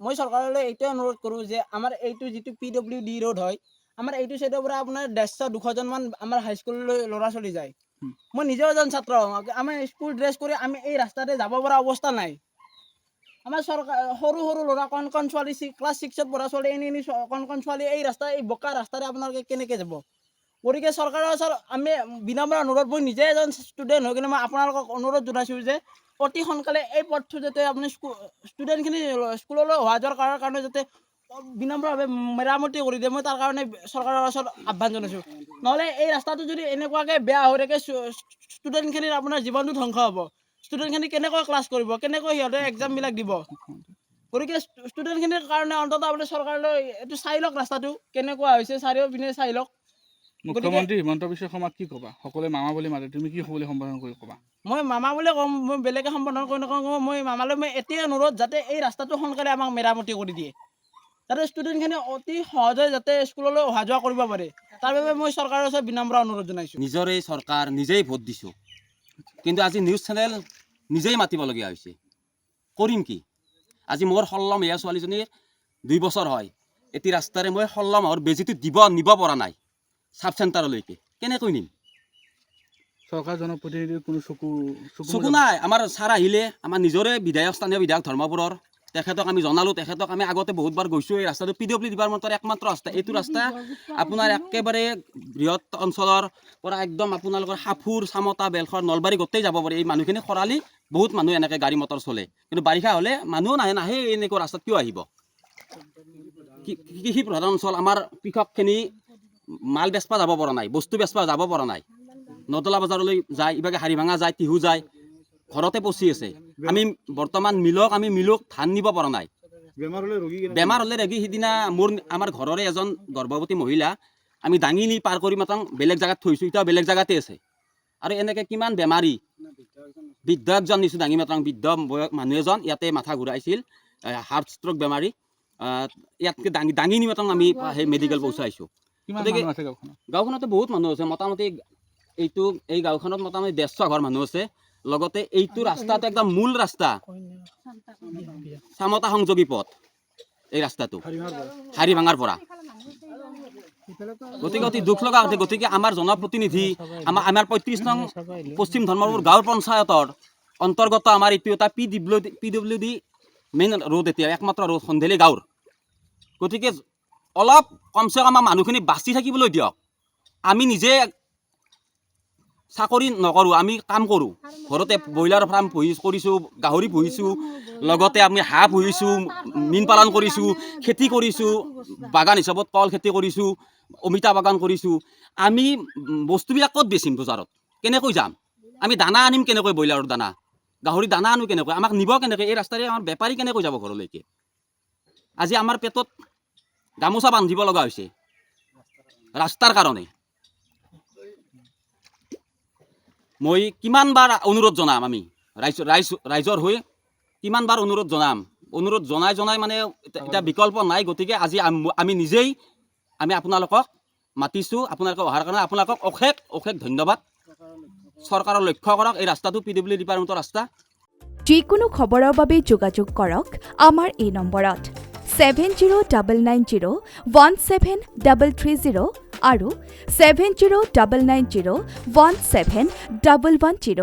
মই চৰকাৰলৈ এইটোৱে অনুৰোধ কৰোঁ যে আমাৰ এইটো যিটো PWD ৰোড হয়, আমাৰ এইটো চাইডৰ পৰা আপোনাৰ 150-200 মান আমাৰ হাইস্কুললৈ ল'ৰা ছোৱালী যায়। মই নিজেও এজন ছাত্ৰ, আমি স্কুল ড্ৰেছ কৰি আমি এই ৰাস্তাতে যাব পৰা অৱস্থা নাই। আমাৰ চৰকাৰ সৰু সৰু ল'ৰা কণ ছোৱালী ক্লাছ 6ত পঢ়া ছোৱালী এনে কণ ছোৱালী এই ৰাস্তা এই বোকা ৰাস্তাৰে আপোনালোকে কেনেকৈ যাব? গতিকে চৰকাৰৰ ওচৰত আমি বিনম্ৰ অনুৰোধ, মই নিজে এজন ষ্টুডেণ্ট হৈ কিনে মই আপোনালোকক অনুৰোধ জনাইছোঁ যে অতি সোনকালে এই পথটো যাতে আপুনি ষ্টুডেণ্টখিনি স্কুললৈ অহা যোৱাৰ কাৰণে যাতে বিনম্ৰভাৱে মেৰামতি কৰি দিয়ে, মই তাৰ কাৰণে চৰকাৰৰ ওচৰত আহ্বান জনাইছোঁ। নহ'লে এই ৰাস্তাটো যদি এনেকুৱাকৈ বেয়া হৈ থাকে ষ্টুডেণ্টখিনিৰ আপোনাৰ জীৱনটো ধ্বংস হ'ব। ষ্টুডেণ্টখিনি কেনেকৈ ক্লাছ কৰিব, কেনেকৈ সিহঁতে এক্সামবিলাক দিব? গতিকে ষ্টুডেণ্টখিনিৰ কাৰণে অন্ততঃ আপুনি চৰকাৰলৈ এইটো চাই লওক, ৰাস্তাটো কেনেকুৱা হৈছে চাৰিওপিনে চাই লওক। মুখ্যমন্ত্ৰী হিমন্ত বিশ্ব শৰ্মাক কি ক'বা? সকলোৱে মামা বুলি মাতে, তুমি কি বুলি সম্বোধন কৰি ক'বা? মই মামা বুলিয়ে ক'ম, মই বেলেগে সম্বোধন কৰি নকওঁ। মই মামালৈ মই এতিয়াই অনুৰোধ যাতে এই ৰাস্তাটো সোনকালে আমাক মেৰামতি কৰি দিয়ে, যাতে ষ্টুডেণ্টখিনি অতি সহজে যাতে স্কুললৈ অহা যোৱা কৰিব পাৰে। তাৰ বাবে মই চৰকাৰৰ ওচৰত বিনম্ৰ অনুৰোধ জনাইছোঁ। নিজৰে চৰকাৰ, নিজেই ভোট দিছোঁ, কিন্তু আজি নিউজ চেনেল নিজেই মাতিবলগীয়া হৈছে। কৰিম কি? আজি মোৰ 16 মাহীয়া ছোৱালীজনীৰ 2 বছৰ হয়, এটি ৰাস্তাৰে মই 16 মাহৰ বেজীটো নিব পৰা নাই চাব চেণ্টাৰলৈকে। কেনেকৈ নিম? চৰকাৰ জনপ্ৰতিনিধিৰ কোনো চকু নাই। আমাৰ ছাৰ আহিলে, আমাৰ নিজৰে বিধায়ক, স্থানীয় বিধায়ক ধৰ্মপুৰৰ, তেখেতক আমি জনালোঁ। তেখেতক আমি আগতে বহুতবাৰ গৈছোঁ। এই ৰাস্তাটো PWD ডিপাৰ্টমেণ্টৰ একমাত্ৰ ৰাস্তা। এইটো ৰাস্তা আপোনাৰ একেবাৰে বৃহৎ অঞ্চলৰ পৰা একদম আপোনালোকৰ হাফুৰ, চামতা, বেলখৰ, নলবাৰী গোটেই যাব পাৰে। এই মানুহখিনি খৰালি বহুত মানুহ এনেকৈ গাড়ী মটৰ চলে, কিন্তু বাৰিষা হ'লে মানুহ নাহে এনেকুৱা ৰাস্তাত কিয় আহিব? কৃষি প্ৰধান অঞ্চল, আমাৰ কৃষকখিনি মাল বেচবা যাব পৰা নাই, বস্তু বেচবা যাব পৰা নাই। নদলা বজাৰলৈ যায়, ইভাগে হাৰিভাঙা যায়, টিহু যায়, ঘৰতে পচি আছে। আমি বৰ্তমান মিলক ধান নিব পৰা নাই। বেমাৰ হ'লে ৰোগী সিদিনা আমাৰ ঘৰৰে এজন গৰ্ভৱতী মহিলা আমি দাঙি নি পাৰ কৰি মাত্ৰ বেলেগ জেগাত থৈছোঁ, এতিয়াও বেলেগ জেগাতে আছে। আৰু এনেকৈ কিমান বেমাৰী, বৃদ্ধ একজন নিছোঁ দাঙি মাত্ৰ, বৃদ্ধ মানুহ এজন ইয়াতে মাথা ঘূৰাইছিল, হাৰ্ট ষ্ট্ৰক বেমাৰী, ইয়াতকৈ দাঙি নি মাত্ৰ আমি সেই মেডিকেল পহুচাইছোঁ। গতিকে গাঁওখনতে বহুত মানুহ আছে, মোটামুটি এই গাঁওখনত মোটামুটি 150 ঘৰ মানুহ আছে। লগতে এইটো ৰাস্তাটো একদম মূল ৰাস্তা, চামতা সংযোগী পথ, এই ৰাস্তাটো হাৰিভাঙাৰ পৰা। গতিকে অতি দুখ লগা হৈছে। গতিকে আমাৰ জনপ্ৰতিনিধি, আমাৰ 35 নং পশ্চিম ধৰ্মপুৰ গাঁৱৰ পঞ্চায়তৰ অন্তৰ্গত আমাৰ এইটো এটা PWD মেইন ৰোড, এতিয়া একমাত্ৰ ৰোড সন্ধেলি গাঁৱৰ। গতিকে অলপ কমচে কম আমাৰ মানুহখিনি বাচি থাকিবলৈ দিয়ক। আমি নিজে চাকৰি নকৰোঁ, আমি কাম কৰোঁ। ঘৰতে ব্ৰইলাৰ ফাৰ্ম কৰিছোঁ, গাহৰি পুহিছোঁ, লগতে আমি হাঁহ পুহিছোঁ, মীন পালন কৰিছোঁ, খেতি কৰিছোঁ, বাগান হিচাপত কল খেতি কৰিছোঁ, অমিতা বাগান কৰিছোঁ। আমি বস্তুবিলাক ক'ত বেচিম? বজাৰত কেনেকৈ যাম? আমি দানা আনিম কেনেকৈ? ব্ৰইলাৰৰ দানা, গাহৰি দানা আনো কেনেকৈ? আমাক নিব কেনেকৈ? এই ৰাস্তাৰে আমাৰ বেপাৰী কেনেকৈ যাব ঘৰলৈকে? আজি আমাৰ পেটত গামোচা বান্ধিব লগা হৈছে ৰাস্তাৰ কাৰণে। মই কিমানবাৰ অনুৰোধ জনাম, আমি ৰাইজৰ হৈ কিমানবাৰ অনুৰোধ জনাম, অনুৰোধ জনাই মানে এতিয়া বিকল্প নাই। গতিকে আজি আমি নিজেই আপোনালোকক মাতিছোঁ, আপোনালোকে অহাৰ কাৰণে আপোনালোকক অশেষ ধন্যবাদ। চৰকাৰৰ লক্ষ্য কৰক, এই ৰাস্তাটো PWD ডিপাৰ্টমেণ্টৰ ৰাস্তা। যিকোনো খবৰৰ বাবে যোগাযোগ কৰক আমাৰ এই নম্বৰত 7099017330 আৰু 7099017110।